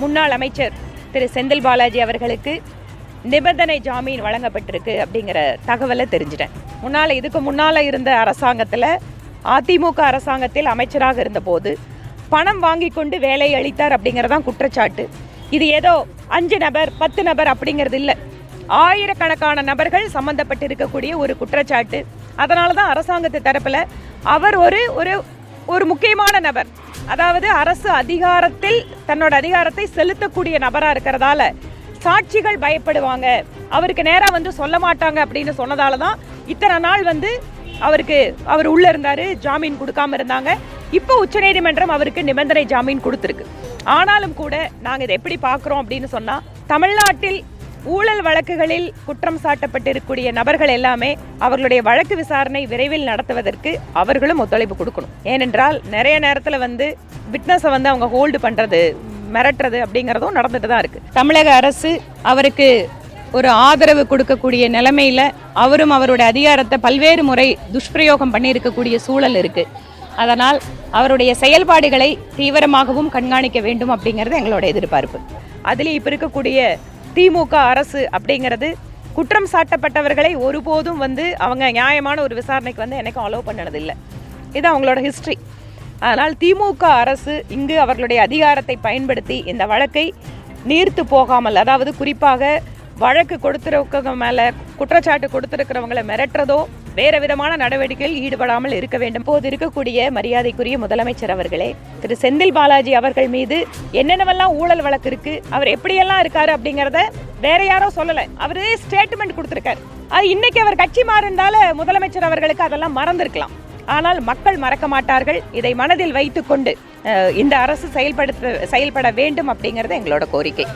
முன்னாள் அமைச்சர் திரு செந்தில் பாலாஜி அவர்களுக்கு நிபந்தனை ஜாமீன் வழங்கப்பட்டிருக்கு அப்படிங்கிற தகவலை தெரிஞ்சிட்டேன். இதுக்கு முன்னால் இருந்த அரசாங்கத்தில், அதிமுக அரசாங்கத்தில் அமைச்சராக இருந்தபோது பணம் வாங்கி கொண்டு வேலை அளித்தார் அப்படிங்கிறதான் குற்றச்சாட்டு. இது ஏதோ 5 நபர் 10 நபர் அப்படிங்கிறது இல்லை, ஆயிரக்கணக்கான நபர்கள் சம்பந்தப்பட்டு இருக்கக்கூடிய ஒரு குற்றச்சாட்டு. அதனால தான் அரசாங்கத்து தரப்பில் அவர் ஒரு முக்கியமான நபர், அதாவது அரசு அதிகாரத்தில் தன்னோட அதிகாரத்தை செலுத்தக்கூடிய நபராக இருக்கிறதால சாட்சிகள் பயப்படுவாங்க, அவருக்கு நேராக வந்து சொல்ல மாட்டாங்க அப்படின்னு சொன்னதால தான் இத்தனை நாள் வந்து அவர் உள்ள இருந்தாரு, ஜாமீன் கொடுக்காம இருந்தாங்க. இப்போ உச்சநீதிமன்றம் அவருக்கு நிபந்தனை ஜாமீன் கொடுத்துருக்கு. ஆனாலும் கூட நாங்கள் இதை எப்படி பார்க்குறோம் அப்படின்னு சொன்னால், தமிழ்நாட்டில் ஊழல் வழக்குகளில் குற்றம் சாட்டப்பட்டிருக்கக்கூடிய நபர்கள் எல்லாமே அவர்களுடைய வழக்கு விசாரணை விரைவில் நடத்துவதற்கு அவர்களும் ஒத்துழைப்பு கொடுக்கணும். ஏனென்றால் நிறைய நேரத்தில் வந்து விட்னஸை வந்து அவங்க ஹோல்டு பண்ணுறது, மிரட்டுறது அப்படிங்கிறதும் நடந்துட்டு தான் இருக்குது. தமிழக அரசு அவருக்கு ஒரு ஆதரவு கொடுக்கக்கூடிய நிலைமையில் அவரும் அவருடைய அதிகாரத்தை பல்வேறு முறை துஷ்பிரயோகம் பண்ணியிருக்கக்கூடிய சூழல் இருக்குது. அதனால் அவருடைய செயல்பாடுகளை தீவிரமாகவும் கண்காணிக்க வேண்டும் அப்படிங்கிறது எங்களோட எதிர்பார்ப்பு. அதுலேயும் இப்போ இருக்கக்கூடிய திமுக அரசு அப்படிங்கிறது குற்றம் சாட்டப்பட்டவர்களை ஒருபோதும் வந்து அவங்க நியாயமான ஒரு விசாரணைக்கு வந்து எனக்கும் அலோவ் பண்ணதில்லை. இது அவங்களோட ஹிஸ்ட்ரி. அதனால் திமுக அரசு இங்கு அவர்களுடைய அதிகாரத்தை பயன்படுத்தி இந்த வழக்கை நீர்த்து போகாமல், அதாவது குறிப்பாக வழக்கு கொடுத்துருக்கவங்க மேலே குற்றச்சாட்டு கொடுத்துருக்கிறவங்களை மிரட்டுறதோ வேறு விதமான நடவடிக்கையில் ஈடுபடாமல் இருக்க வேண்டும். போது இருக்கக்கூடிய மரியாதைக்குரிய முதலமைச்சர் அவர்களே, திரு செந்தில் பாலாஜி அவர்கள் மீது என்னென்னவெல்லாம் ஊழல் வழக்கு இருக்கு, அவர் எப்படியெல்லாம் இருக்காரு அப்படிங்கிறத வேற யாரோ சொல்லலை, அவரே ஸ்டேட்மெண்ட் கொடுத்துருக்காரு. அது இன்னைக்கு அவர் கட்சி மாறினால முதலமைச்சர் அவர்களுக்கு அதெல்லாம் மறந்திருக்கலாம். ஆனால் மக்கள் மறக்க மாட்டார்கள். இதை மனதில் வைத்துக்கொண்டு இந்த அரசு செயல்பட வேண்டும் அப்படிங்கிறது எங்களோட கோரிக்கை.